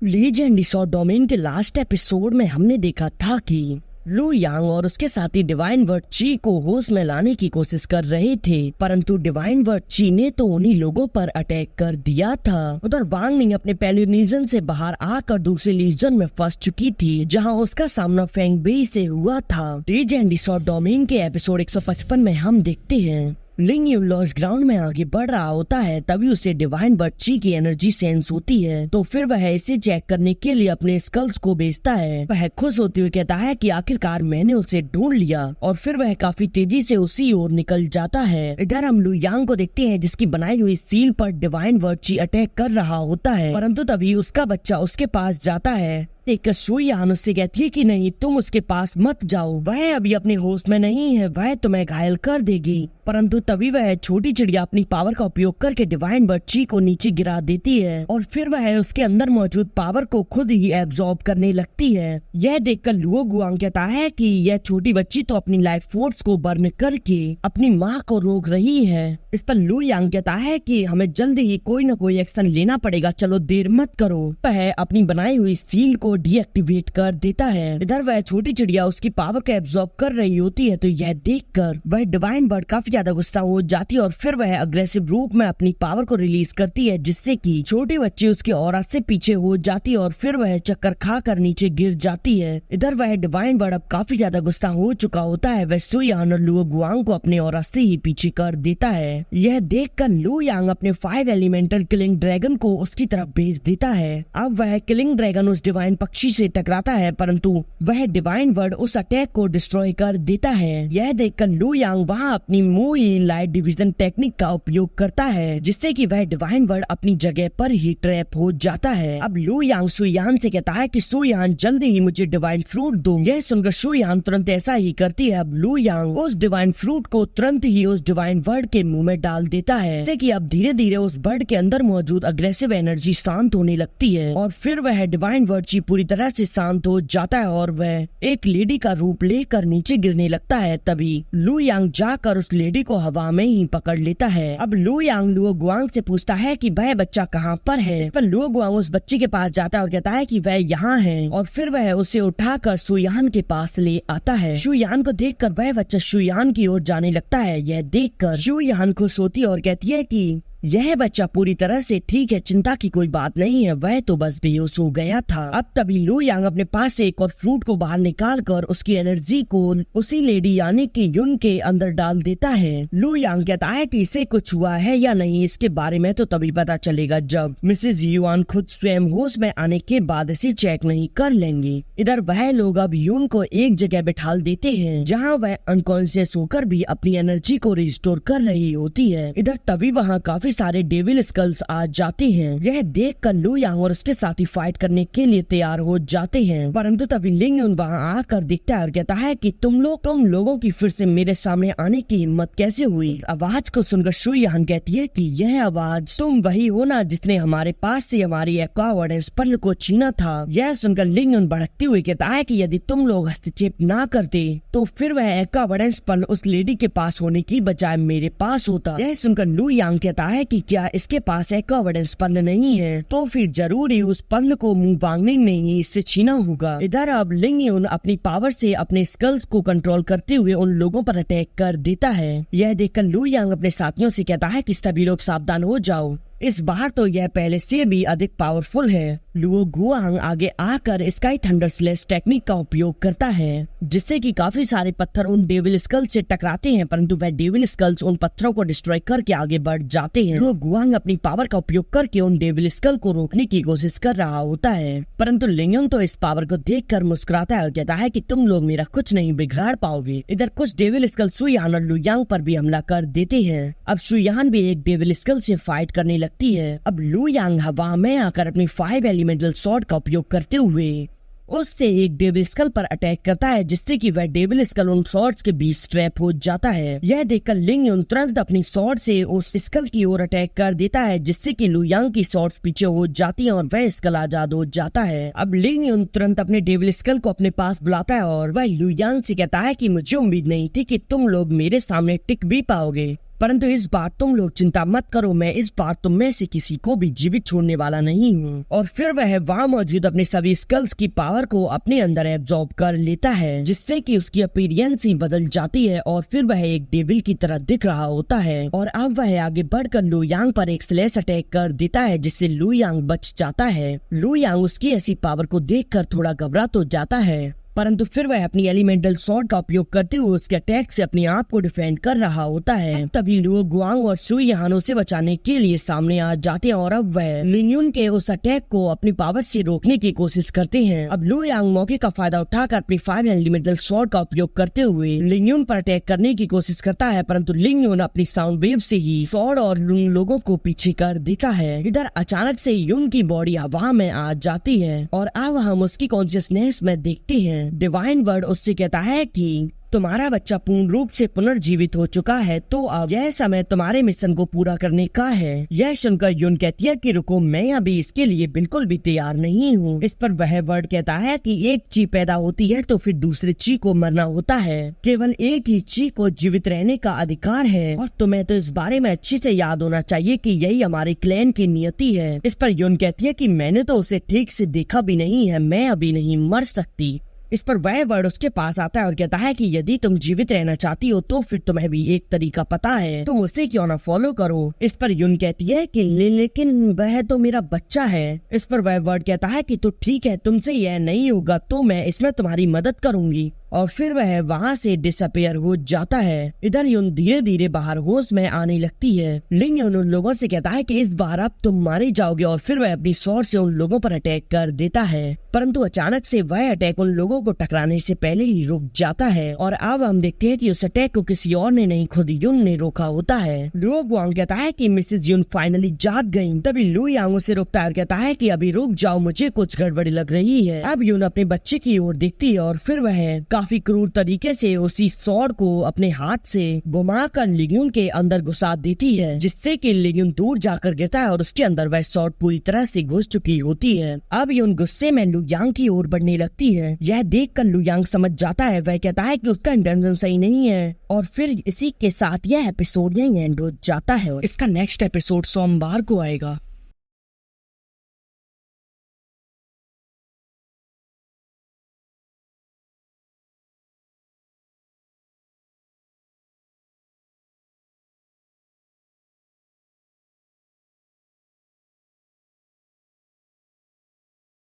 Legend resort domain के last episode में हमने देखा था कि लू यांग और उसके साथी डिवाइन वर्ड ची को होश में लाने की कोशिश कर रहे थे, परंतु डिवाइन वर्ड ची ने तो उन्हीं लोगों पर अटैक कर दिया था। उधर वांग निंग अपने पहले लीजन से बाहर आकर दूसरे लीजन में फंस चुकी थी, जहां उसका सामना फेंग बेई से हुआ था। लीजेंड रिसोर्ट डोमेन के एपिसोड 155 में हम देखते हैं लिंग यून लॉस्ट ग्राउंड में आगे बढ़ रहा होता है, तभी उसे डिवाइन बर्ड ची की एनर्जी सेंस होती है। तो फिर वह इसे चेक करने के लिए अपने स्कल्स को बेचता है। वह खुश होते हुए कहता है कि आखिरकार मैंने उसे ढूंढ लिया, और फिर वह काफी तेजी से उसी ओर निकल जाता है। इधर हम लू यांग को देखते हैं, जिसकी बनाई हुई सील पर डिवाइन बर्ड ची अटैक कर रहा होता है, परंतु तभी उसका बच्चा उसके पास जाता है। देखकर शू यान उससे कहती है कि नहीं, तुम उसके पास मत जाओ, वह अभी अपने होश में नहीं है, वह तुम्हें घायल कर देगी। परंतु तभी वह छोटी चिड़िया अपनी पावर का उपयोग करके डिवाइन बर्ड ची को नीचे गिरा देती है, और फिर वह उसके अंदर मौजूद पावर को खुद ही एब्जॉर्ब करने लगती है। यह देखकर लुओ गुआंग कहता है कि यह छोटी बच्ची तो अपनी लाइफ फोर्स को बर्न करके अपनी माँ को रोक रही है। इस पर लू यांग कहता है कि हमें जल्दी ही कोई न कोई एक्शन लेना पड़ेगा, चलो देर मत करो। वह अपनी बनाई हुई सील को डीएक्टिवेट कर देता है। इधर वह छोटी चिड़िया उसकी पावर को एब्जॉर्ब कर रही होती है, तो यह देखकर वह डिवाइन बर्ड काफी ज्यादा गुस्सा हो जाती है, और फिर वह अग्रेसिव रूप में अपनी पावर को रिलीज करती है, जिससे कि छोटी बच्ची उसके ऑरा से पीछे हो जाती है, और फिर वह चक्कर खाकर नीचे गिर जाती है। इधर वह डिवाइन बर्ड अब काफी ज्यादा गुस्सा हो चुका होता है, वह शू यान और लुओ गुआंग को अपने ऑरा से ही पीछे कर देता है। यह देखकर लू यांग अपने 5 एलिमेंटल किलिंग ड्रैगन को उसकी तरफ भेज देता है। अब वह किलिंग ड्रैगन उस डिवाइन पक्षी से टकराता है, परंतु वह डिवाइन वर्ड उस अटैक को डिस्ट्रॉय कर देता है। यह देखकर लू यांग वहां अपनी मूवी लाइट डिवीजन टेक्निक का उपयोग करता है, जिससे कि वह डिवाइन वर्ड अपनी जगह पर ही ट्रैप हो जाता है। अब लू यांग शू यान से कहता है कि शू यान जल्दी ही मुझे डिवाइन फ्रूट दो। यह सुनकर शू यान तुरंत ऐसा ही करती है। अब लू यांग उस डिवाइन फ्रूट को तुरंत ही उस डिवाइन वर्ड के मुंह में डाल देता है, जिससे कि अब धीरे धीरे उस बर्ड के अंदर मौजूद अग्रेसिव एनर्जी शांत होने लगती है, और फिर वह डिवाइन वर्ड ची पूरी तरह से शांत हो जाता है, और वह एक लेडी का रूप लेकर नीचे गिरने लगता है। तभी लू यांग जाकर उस लेडी को हवा में ही पकड़ लेता है। अब लू यांग लुओ गुआंग से पूछता है कि वह बच्चा कहाँ पर है। इस पर लुओ गुआंग उस बच्चे के पास जाता है और कहता है कि वह यहाँ है, और फिर वह उसे उठाकर शू यान के पास ले आता है। शू यान को देखकर वह बच्चा शू यान की ओर जाने लगता है। यह देखकर शू यान खुश होती है और कहती है कि यह बच्चा पूरी तरह से ठीक है, चिंता की कोई बात नहीं है, वह तो बस बेहोश हो गया था। अब तभी लू यांग अपने पास से एक और फ्रूट को बाहर निकालकर उसकी एनर्जी को उसी लेडी यानी कि युन के अंदर डाल देता है। लू यांग कहता है कि इसे कुछ हुआ है या नहीं, इसके बारे में तो तभी पता चलेगा जब मिसेज युआन खुद स्वयं होश में आने के बाद इसे चेक नहीं कर लेंगे। इधर वह लोग अब युन को एक जगह बिठा देते हैं, जहाँ वह अनकॉन्शियस होकर भी अपनी एनर्जी को रिस्टोर कर रही होती है। इधर तभी वहाँ काफी सारे डेविल स्कल्स आ जाते हैं। यह देखकर लू यांग और उसके साथी फाइट करने के लिए तैयार हो जाते हैं, परंतु तभी लिंग यून वहाँ आकर दिखता है और कहता है कि तुम लोगों की फिर से मेरे सामने आने की हिम्मत कैसे हुई। आवाज को सुनकर शू यान कहती है कि यह आवाज तुम वही हो ना जिसने हमारे पास से हमारी एक्वावर्डेंस पर्ल को छीना था। यह सुनकर लिंग यून भड़कती हुई कहता है कि यदि तुम लोग हस्तक्षेप ना करते तो फिर वह एक्वावर्डेंस पर्ल उस लेडी के पास होने की बजाय मेरे पास होता। यह सुनकर लू यांग कहता है कि क्या इसके पास एक्वावर्डेंस पर्ल नहीं है, तो फिर जरूर ही उस पर्ल को मुंह वांगनिंग ने ही इससे छीना होगा। इधर अब लिंग यून अपनी पावर से अपने स्कल्स को कंट्रोल करते हुए उन लोगों पर अटैक कर देता है। यह देखकर लू यांग अपने साथियों से कहता है कि सभी लोग सावधान हो जाओ, इस बार तो यह पहले से भी अधिक पावरफुल है। लुओ गुआंग आगे आकर स्काई थंडर स्लैश टेक्निक का उपयोग करता है, जिससे कि काफी सारे पत्थर उन डेविल स्कल्स से टकराते हैं, परंतु वह डेविल स्कल्स उन पत्थरों को डिस्ट्रॉय करके आगे बढ़ जाते हैं। लुओ गुआंग अपनी पावर का उपयोग करके उन डेविल स्कल को रोकने की कोशिश कर रहा होता है, परंतु लिंग तो इस पावर को देखकर मुस्कुराता है और कहता है कि तुम लोग मेरा कुछ नहीं बिगाड़ पाओगे। इधर कुछ डेविल स्कल शू यान और लू यांग पर भी हमला कर देते हैं। अब शू यान भी एक डेविल स्कल से फाइट करने लगती है। अब लू यांग हवा में आकर अपनी 5 एलिमेंटल स्वॉर्ड का उपयोग करते हुए उससे एक डेविल स्कल पर अटैक करता है, जिससे कि वह डेविल स्कल उन स्वॉर्ड्स के बीच ट्रैप हो जाता है। यह देखकर लिंग यून तुरंत अपनी स्वॉर्ड से उस स्कल की ओर अटैक कर देता है, जिससे कि लू यांग की स्वॉर्ड्स पीछे हो जाती हैं और वह स्कल आजाद हो जाता है। अब लिंग यून तुरंत अपने डेविल स्कल को अपने पास बुलाता है और वह लू यांग से कहता है कि मुझे उम्मीद नहीं थी कि तुम लोग मेरे सामने टिक भी पाओगे, परंतु इस बार तुम लोग चिंता मत करो, मैं इस बार तुम में से किसी को भी जीवित छोड़ने वाला नहीं हूँ। और फिर वह वहाँ मौजूद अपने सभी स्किल्स की पावर को अपने अंदर एब्जॉर्ब कर लेता है, जिससे कि उसकी अपीयरेंस ही बदल जाती है और फिर वह एक डेविल की तरह दिख रहा होता है। और अब वह आगे बढ़कर लू यांग पर एक स्लैश अटैक कर देता है, जिससे लू यांग बच जाता है। लू यांग उसकी ऐसी पावर को देखकर थोड़ा घबरा तो जाता है, परंतु फिर वह अपनी एलिमेंटल स्वॉर्ड का उपयोग करते हुए उसके अटैक से अपने आप को डिफेंड कर रहा होता है। तभी लुओ गुआंग और सुई यानो से बचाने के लिए सामने आ जाते हैं और अब वह लिंगयुन के उस अटैक को अपनी पावर से रोकने की कोशिश करते हैं। अब लू यांग मौके का फायदा उठाकर अपनी 5 एलिमेंटल स्वॉर्ड का उपयोग करते हुए लिंगयुन पर अटैक करने की कोशिश करता है, परंतु लिंगयुन अपनी साउंड वेव से ही स्वॉर्ड और उन लोगों को पीछे कर देता है। इधर अचानक से युन की बॉडी हवा में आ जाती है और अब हम उसकी कॉन्शियसनेस में देखते हैं। डिवाइन वर्ड उससे कहता है कि तुम्हारा बच्चा पूर्ण रूप से पुनर्जीवित हो चुका है, तो अब यह समय तुम्हारे मिशन को पूरा करने का है। यह सुनकर युन कहती है कि रुको, मैं अभी इसके लिए बिल्कुल भी तैयार नहीं हूँ। इस पर वह वर्ड कहता है कि एक ची पैदा होती है तो फिर दूसरे ची को मरना होता है, केवल एक ही ची को जीवित रहने का अधिकार है और तुम्हें तो इस बारे में अच्छे से याद होना चाहिए कि यही हमारे क्लैन की नियति है। इस पर युन कहती है कि मैंने तो उसे ठीक से देखा भी नहीं है, मैं अभी नहीं मर सकती। इस पर वह वर्ड उसके पास आता है और कहता है कि यदि तुम जीवित रहना चाहती हो तो फिर तुम्हें भी एक तरीका पता है, तुम उसे क्यों ना फॉलो करो। इस पर युन कहती है कि लेकिन वह तो मेरा बच्चा है। इस पर वह वर्ड कहता है कि तो ठीक है, तुमसे यह नहीं होगा तो मैं इसमें तुम्हारी मदद करूंगी। और फिर वह वहाँ से डिसअपियर हो जाता है। इधर युन धीरे धीरे बाहर होश में आने लगती है। लिंग युन उन लोगों से कहता है कि इस बार अब तुम मारे जाओगे और फिर वह अपनी स्वॉर्ड से उन लोगों पर अटैक कर देता है, परंतु अचानक से वह अटैक उन लोगों को टकराने से पहले ही रुक जाता है। और अब हम देखते हैं कि उस अटैक को किसी और ने नहीं, खुद युन ने रोका होता है। लुओ गुआंग कहता है कि मिसेज युन फाइनली जाग गयी। तभी लू यांग उसे रोकता है और कहता है कि अभी रुक जाओ, मुझे कुछ गड़बड़ी लग रही है। अब युन अपने बच्चे की ओर देखती है और फिर वह काफी क्रूर तरीके से उसी स्वॉर्ड को अपने हाथ से घुमाकर लिंगयुन के अंदर घुसा देती है, जिससे कि लिंगयुन दूर जाकर गिरता है और उसके अंदर वह स्वॉर्ड पूरी तरह से घुस चुकी होती है। अब युन गुस्से में लू यांग की ओर बढ़ने लगती है। यह देखकर लू यांग समझ जाता है। वह कहता है कि उसका इंटेंशन सही नहीं है और फिर इसी के साथ यह एपिसोड यहीं एंड हो जाता है और इसका नेक्स्ट एपिसोड सोमवार को आएगा।